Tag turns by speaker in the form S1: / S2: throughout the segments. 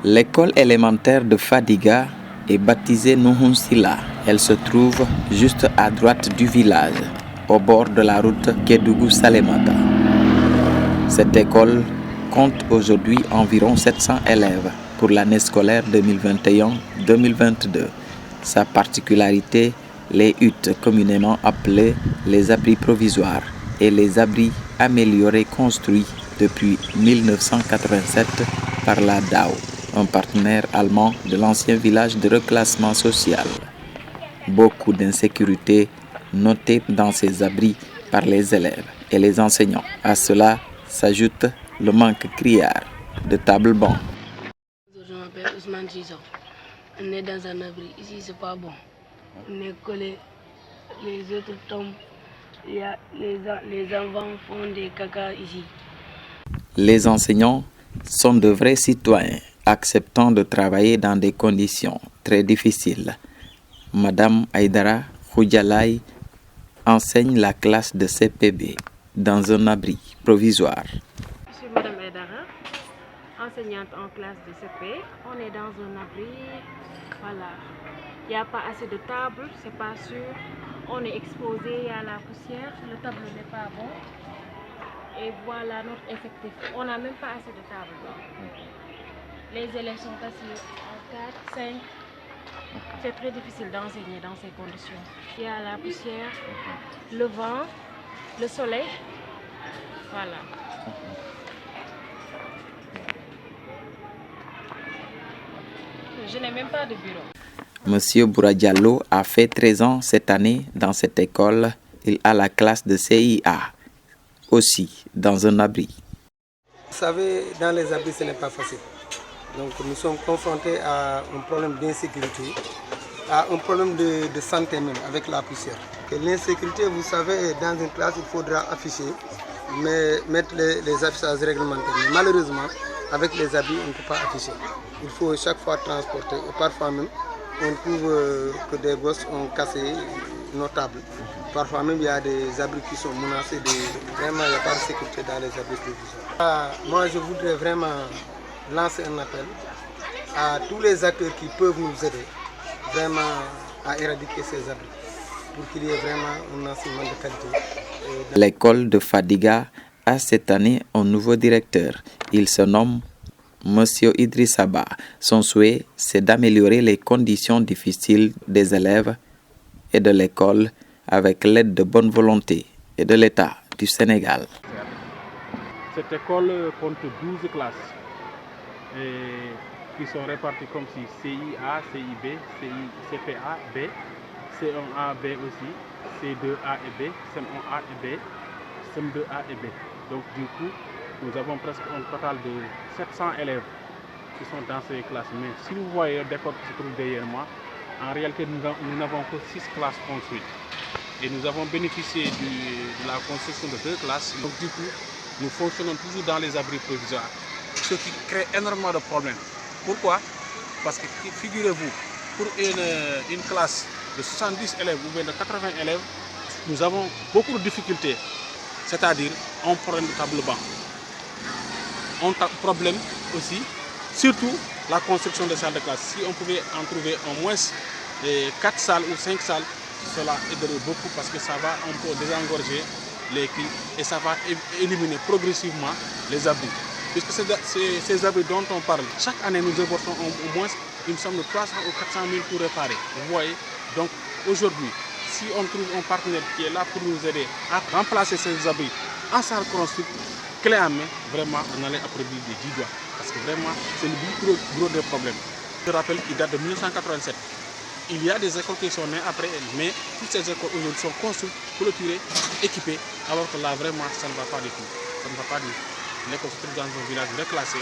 S1: L'école élémentaire de Fadiga est baptisée Nuhun Sila. Elle se trouve juste à droite du village, au bord de la route Kédougou-Salémata. Cette école compte aujourd'hui environ 700 élèves pour l'année scolaire 2021-2022. Sa particularité, les huttes communément appelées les abris provisoires et les abris améliorés construits depuis 1987 par la DAO, un partenaire allemand de l'ancien village de reclassement social. Beaucoup d'insécurité notées dans ces abris par les élèves et les enseignants. À cela s'ajoute le manque criard de table-banc.
S2: Je m'appelle Ousmane Chisson. On est dans un abri. Ici, c'est pas bon. On est collé. Les autres tombent. Les enfants font des caca ici.
S1: Les enseignants sont de vrais citoyens, acceptant de travailler dans des conditions très difficiles. Madame Aïdara Khoudjalaï enseigne la classe de CPB dans un abri provisoire.
S3: Je suis Madame Aïdara, enseignante en classe de CP. On est dans un abri. Voilà. Il n'y a pas assez de tables, c'est pas sûr. On est exposé à la poussière. Le tableau n'est pas bon. Et voilà notre effectif. On n'a même pas assez de tables. Les élèves sont assis en 4, 5. C'est très difficile d'enseigner dans ces conditions. Il y a la poussière, le vent, le soleil. Voilà. Je n'ai même pas de bureau.
S1: Monsieur Bouradiallo a fait 13 ans cette année dans cette école. Il a la classe de CIA, aussi dans un abri.
S4: Vous savez, dans les abris, ce n'est pas facile. Donc nous sommes confrontés à un problème d'insécurité, à un problème de santé même avec la poussière. L'insécurité, vous savez, dans une classe, il faudra afficher, mettre les affichages réglementaires. Mais malheureusement, avec les abris, on ne peut pas afficher. Il faut chaque fois transporter. Et parfois même, on trouve que des gosses ont cassé nos tables. Parfois même, il y a des abris qui sont menacés. Vraiment, il n'y a pas de sécurité dans les abris provisoires. Moi, je voudrais vraiment lancer un appel à tous les acteurs qui peuvent nous aider vraiment à éradiquer ces abris pour qu'il y ait vraiment un enseignement de qualité.
S1: L'école de Fadiga a cette année un nouveau directeur. Il se nomme Monsieur Idrissa Ba. Son souhait, c'est d'améliorer les conditions difficiles des élèves et de l'école avec l'aide de bonne volonté et de l'État du Sénégal.
S5: Cette école compte 12 classes qui sont réparties comme si CIA, CIB, CPA, B, C1A, B aussi, C2A et B, CM1A et B, CM2A et B. Donc du coup, nous avons presque un total de 700 élèves qui sont dans ces classes. Mais si vous voyez le décor qui se trouve derrière moi, en réalité, nous n'avons que 6 classes construites. Et nous avons bénéficié de la construction de 2 classes. Donc du coup, nous fonctionnons toujours dans les abris provisoires, ce qui crée énormément de problèmes. Pourquoi? Parce que figurez-vous, pour une classe de 70 élèves ou bien de 80 élèves, nous avons beaucoup de difficultés. C'est-à-dire, un problème de table-banc. Un problème aussi, surtout la construction des salles de classe. Si on pouvait en trouver au moins 4 salles ou 5 salles, cela aiderait beaucoup parce que ça va un peu désengorger les quilles et ça va éliminer progressivement les abris. Puisque ces abris dont on parle, chaque année nous apportons au moins une somme de 300 ou 400 000 pour réparer. Vous voyez, donc aujourd'hui, si on trouve un partenaire qui est là pour nous aider à remplacer ces abris en salle construite, clé en main, vraiment on allait applaudir des 10 doigts. Parce que vraiment, c'est le plus gros des problèmes. Je rappelle qu'il date de 1987. Il y a des écoles qui sont nées après elle, mais toutes ces écoles aujourd'hui sont construites, clôturées, équipées, alors que là vraiment ça ne va pas du tout. Ça ne va pas du tout. L'école se trouve dans un village reclassé.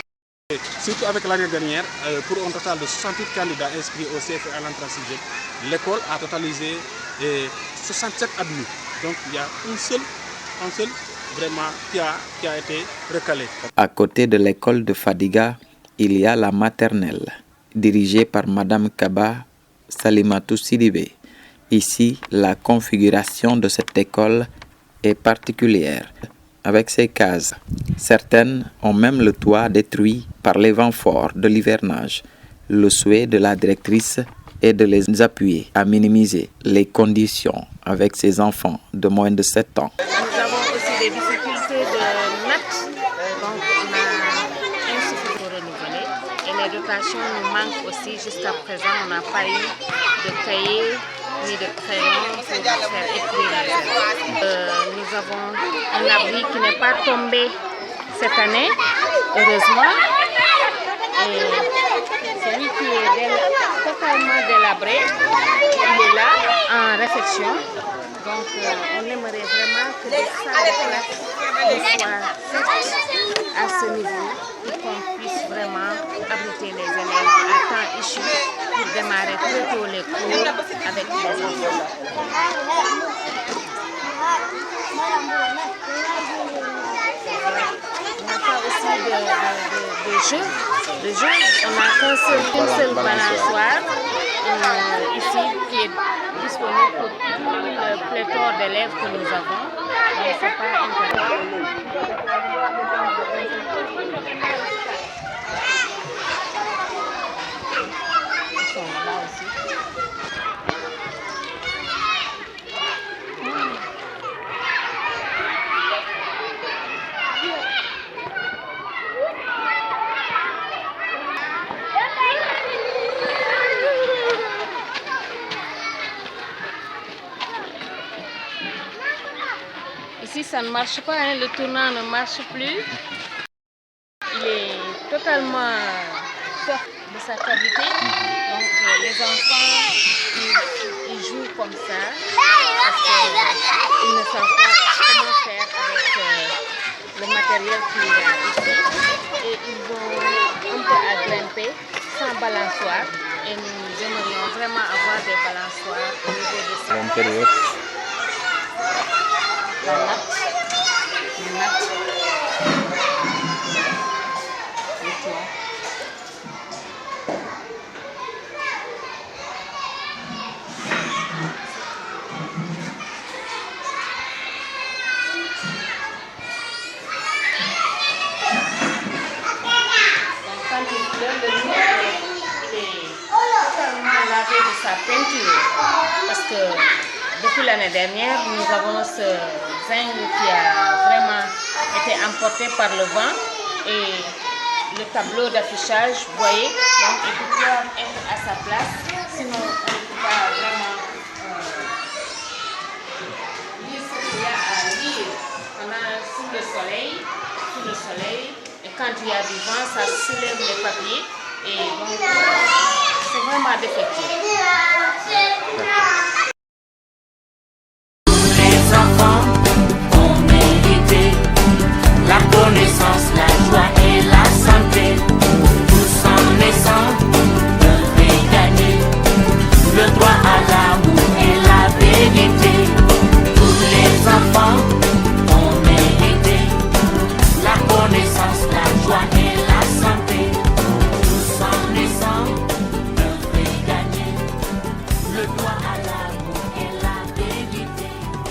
S5: Et surtout avec l'année dernière, pour un total de 68 candidats inscrits au CFE à l'entrée 6e, l'école a totalisé 67 admis. Donc il y a un seul vraiment qui a été recalé.
S1: À côté de l'école de Fadiga, il y a la maternelle, dirigée par Madame Kaba Salimatou Sidibé. Ici, la configuration de cette école est particulière. avec ses cases. Certaines ont même le toit détruit par les vents forts de l'hivernage. Le souhait de la directrice est de les appuyer à minimiser les conditions avec ses enfants de moins de 7 ans.
S3: Nous avons aussi des difficultés de maths, donc on a un cycle pour renouveler. Et les dotations nous manquent aussi. Jusqu'à présent, on n'a pas eu de cahier ni de crayon pour faire écrire. Nous avons un abri qui n'est pas tombé cette année, heureusement. Et celui qui est totalement délabré, il est là en réfection. Donc on aimerait vraiment que les salles de classe soient faites à ce niveau pour qu'on puisse vraiment abriter les élèves à temps issu pour démarrer très tôt les cours avec les enfants. On n'a pas aussi de jeux. On n'a qu'un seul balançoire ici qui est disponible pour tout le pléthore d'élèves que nous avons. Donc c'est pas intéressant. Ils sont là aussi. Ici, ça ne marche pas, hein. Le tournant ne marche plus. Il est totalement sorti de sa cavité. Donc, les enfants, ils jouent comme ça parce qu'ils ne savent pas comment faire avec le matériel qu'il y a ici. Et ils vont un peu à grimper sans balançoire. Et nous aimerions vraiment avoir des balançoires au niveau de ça.
S1: L'intérieur.
S3: La natte, le toit. Quand il pleut, le mur il est totalement lavé de sa peinture parce que depuis l'année dernière, nous avons ce zinc qui a vraiment été emporté par le vent et le tableau d'affichage, vous voyez, donc il peut pas être à sa place, sinon on ne peut pas vraiment lire ce qu'il y a à lire. On a sous le soleil, et quand il y a du vent, ça soulève les papiers et donc c'est vraiment défectueux.